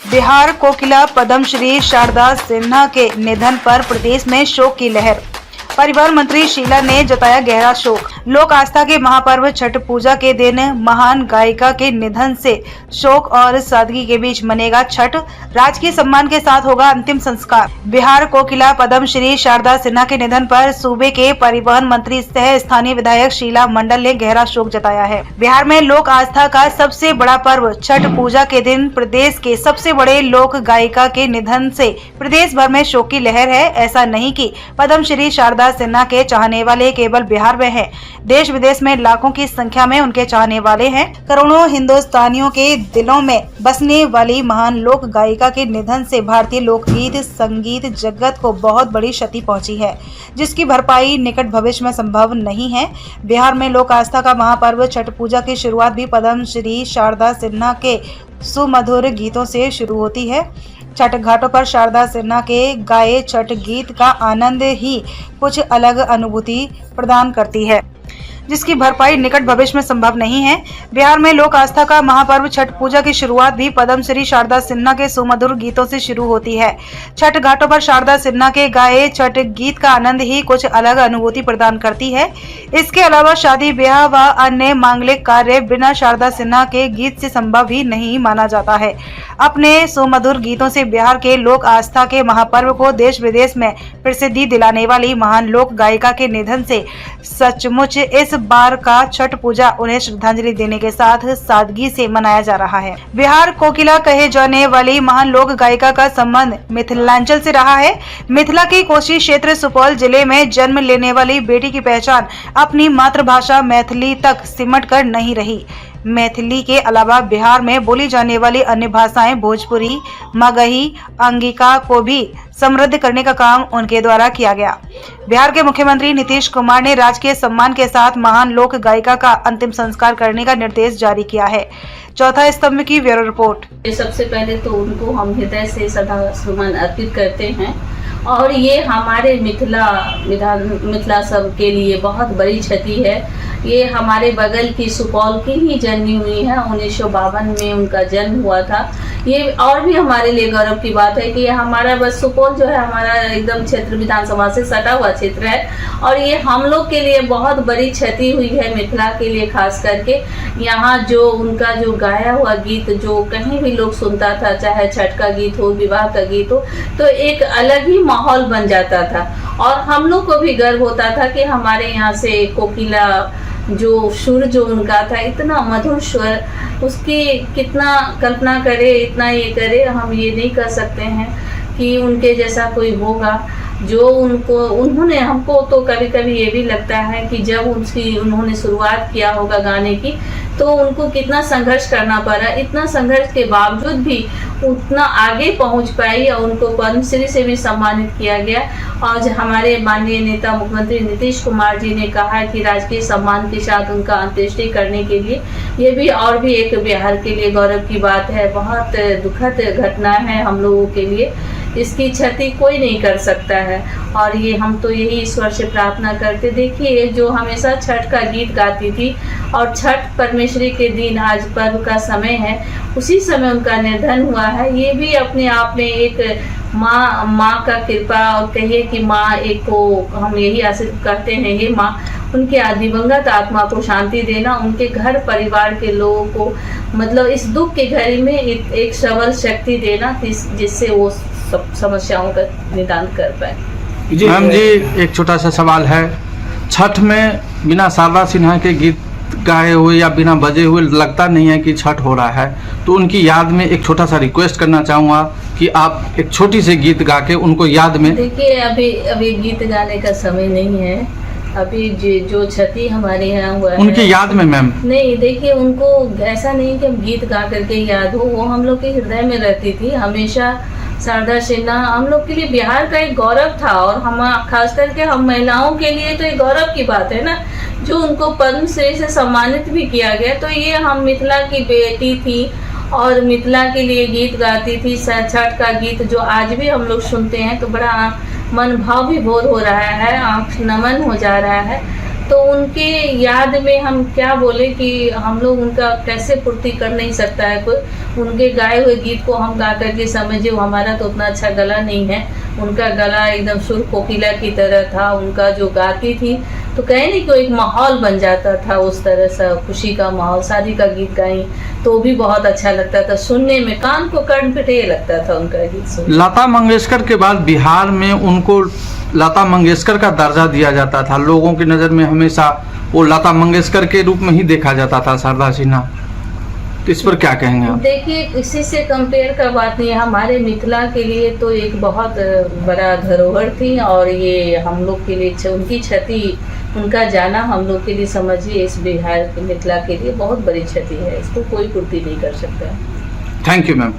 बिहार कोकिला पद्मश्री शारदा सिन्हा के निधन पर प्रदेश में शोक की लहर। परिवहन मंत्री शीला ने जताया गहरा शोक। लोक आस्था के महापर्व छठ पूजा के दिन महान गायिका के निधन से शोक और सादगी के बीच मनेगा छठ। राजकीय सम्मान के साथ होगा अंतिम संस्कार। बिहार कोकिला पद्मश्री शारदा सिन्हा के निधन पर सूबे के परिवहन मंत्री सह स्थानीय विधायक शीला मंडल ने गहरा शोक जताया है। बिहार में लोक आस्था का सबसे बड़ा पर्व छठ पूजा के दिन प्रदेश के सबसे बड़े लोक गायिका के निधन से प्रदेश भर में शोक की लहर है। ऐसा नहीं कि पद्मश्री शारदा सिन्हा के चाहने वाले केवल बिहार में हैं, देश विदेश में लाखों की संख्या में उनके चाहने वाले हैं। करोड़ों हिंदुस्तानियों के दिलों में बसने वाली महान लोक गायिका के निधन से भारतीय लोकगीत संगीत जगत को बहुत बड़ी क्षति पहुंची है, जिसकी भरपाई निकट भविष्य में संभव नहीं है। बिहार में लोक आस्था का महापर्व छठ पूजा की शुरुआत भी पद्मश्री शारदा सिन्हा के सुमधुर गीतों से शुरू होती है। छठ घाटों पर शारदा सिन्हा के गाए छठ गीत का आनंद ही कुछ अलग अनुभूति प्रदान करती है, जिसकी भरपाई निकट भविष्य में संभव नहीं है। बिहार में लोक आस्था का महापर्व छठ पूजा की शुरुआत भी पद्मश्री शारदा सिन्हा के सुमधुर गीतों से शुरू होती है। छठ घाटों पर शारदा सिन्हा के गाए छठ गीत का आनंद ही कुछ अलग अनुभूति प्रदान करती है। इसके अलावा शादी ब्याह व अन्य मांगलिक कार्य बिना शारदा सिन्हा के गीत से संभव ही नहीं माना जाता है। अपने सुमधुर गीतों से बिहार के लोक आस्था के महापर्व को देश विदेश में प्रसिद्धि दिलाने वाली महान लोक गायिका के निधन से सचमुच इस बार का छठ पूजा उन्हें श्रद्धांजलि देने के साथ सादगी से मनाया जा रहा है। बिहार कोकिला कहे जाने वाली महान लोक गायिका का संबंध मिथिलांचल से रहा है। मिथिला के कोशी क्षेत्र सुपौल जिले में जन्म लेने वाली बेटी की पहचान अपनी मातृभाषा मैथिली तक सिमट कर नहीं रही। मैथिली के अलावा बिहार में बोली जाने वाली अन्य भाषाएं भोजपुरी, मगही, अंगिका को भी समृद्ध करने का काम उनके द्वारा किया गया। बिहार के मुख्यमंत्री नीतीश कुमार ने राजकीय सम्मान के साथ महान लोक गायिका का अंतिम संस्कार करने का निर्देश जारी किया है। चौथा स्तंभ की ब्यूरो रिपोर्ट। सबसे पहले तो उनको हम हृदय से सदा सुमन अर्पित करते हैं और ये हमारे मिथिला सब के लिए बहुत बड़ी क्षति है। ये हमारे बगल की सुपौल की ही जन्मी हुई है। 1952 में उनका जन्म हुआ था। ये और भी हमारे लिए गौरव की बात है कि ये हमारा बस सुपौल जो है हमारा एकदम क्षेत्र विधानसभा से सटा हुआ क्षेत्र है और ये हम लोग के लिए बहुत बड़ी क्षति हुई है। मिथिला के लिए खास करके यहाँ जो उनका जो गाया हुआ गीत जो कहीं भी लोग सुनता था, चाहे छठ का गीत हो, विवाह का गीत हो, तो एक अलग ही माहौल बन जाता था और हम लोग को भी गर्व होता था कि हमारे यहाँ से कोकिला जो सुर जो उनका था, इतना मधुर स्वर, उसकी कितना कल्पना करे, इतना ये करे, हम ये नहीं कर सकते हैं कि उनके जैसा कोई होगा। जो उन्होंने हमको तो कभी कभी ये भी लगता है कि जब उन्होंने शुरुआत किया होगा गाने की तो उनको कितना संघर्ष करना पड़ा। इतना संघर्ष के बावजूद भी उतना आगे पहुंच पाई और उनको पद्मश्री से भी सम्मानित किया गया। आज हमारे माननीय नेता मुख्यमंत्री नीतीश कुमार जी ने कहा कि राजकीय सम्मान के साथ उनका अंत्येष्टि करने के लिए ये भी और भी एक बिहार के लिए गौरव की बात है। बहुत दुखद घटना है हम लोगों के लिए, इसकी क्षति कोई नहीं कर सकता है और ये हम तो यही ईश्वर से प्रार्थना करते। देखिए जो हमेशा छठ का गीत गाती थी और छठ परमेश्वरी के दिन आज पर्व का समय है, उसी समय उनका निधन हुआ है। ये भी अपने आप में एक माँ का कृपा और कहिए कि माँ एक को हम यही आशीर्वाद करते हैं, ये माँ उनके दिवंगत आत्मा को शांति देना, उनके घर परिवार के लोगों को मतलब इस दुख के घड़ी में एक सबल शक्ति देना जिससे वो सब समस्याओं का निदान कर पाए। मैम जी एक छोटा सा सवाल है, छठ में बिना शारदा सिन्हा के गीत गाए हुए या बिना बजे हुए लगता नहीं है कि छठ हो रहा है, तो उनकी याद में एक छोटा सा रिक्वेस्ट करना चाहूँगा कि आप एक छोटी सी गीत गा के उनको याद में। देखिए अभी गीत गाने का समय नहीं है, अभी जो क्षति हमारे यहाँ हुआ है उनकी याद में मैम नहीं। देखिए उनको ऐसा नहीं कि गीत गा करके याद हो, वो हम लोग के हृदय में रहती थी हमेशा। शारदा सिन्हा हम लोग के लिए बिहार का एक गौरव था और हम खास करके हम महिलाओं के लिए तो एक गौरव की बात है ना, जो उनको पद्मश्री से सम्मानित भी किया गया। तो ये हम मिथिला की बेटी थी और मिथिला के लिए गीत गाती थी। छठ का गीत जो आज भी हम लोग सुनते हैं तो बड़ा मन भाव भी बोध हो रहा है, आँख नमन हो जा रहा है। तो उनके याद में हम क्या बोले कि हम लोग उनका कैसे पूर्ति कर नहीं सकता है कोई। उनके गाए हुए गीत को हम गा करके समझे, वो हमारा तो उतना अच्छा गला नहीं है, उनका गला एकदम सुर कोकिला की तरह था। उनका जो गाती थी तो कहे नहीं कि एक माहौल बन जाता था उस तरह से, खुशी का माहौल। शादी का गीत गाई तो भी बहुत अच्छा लगता था सुनने में, कान को कर्णपिठे लगता था उनका गीत सुन। लता मंगेशकर के बाद बिहार में उनको लता मंगेशकर का दर्जा दिया जाता था। लोगों की नज़र में हमेशा वो लता मंगेशकर के रूप में ही देखा जाता था शारदा सिन्हा। तो इस पर क्या कहेंगे आप? देखिए, किसी से कंपेयर का बात नहीं है। हमारे मिथिला के लिए तो एक बहुत बड़ा धरोहर थी, और ये हम लोग के लिए उनकी क्षति, उनका जाना हम लोग के लिए समझिए इस बिहार के मिथिला के लिए बहुत बड़ी क्षति है। इसको कोई पूर्ति नहीं कर सकता है। Thank you ma'am.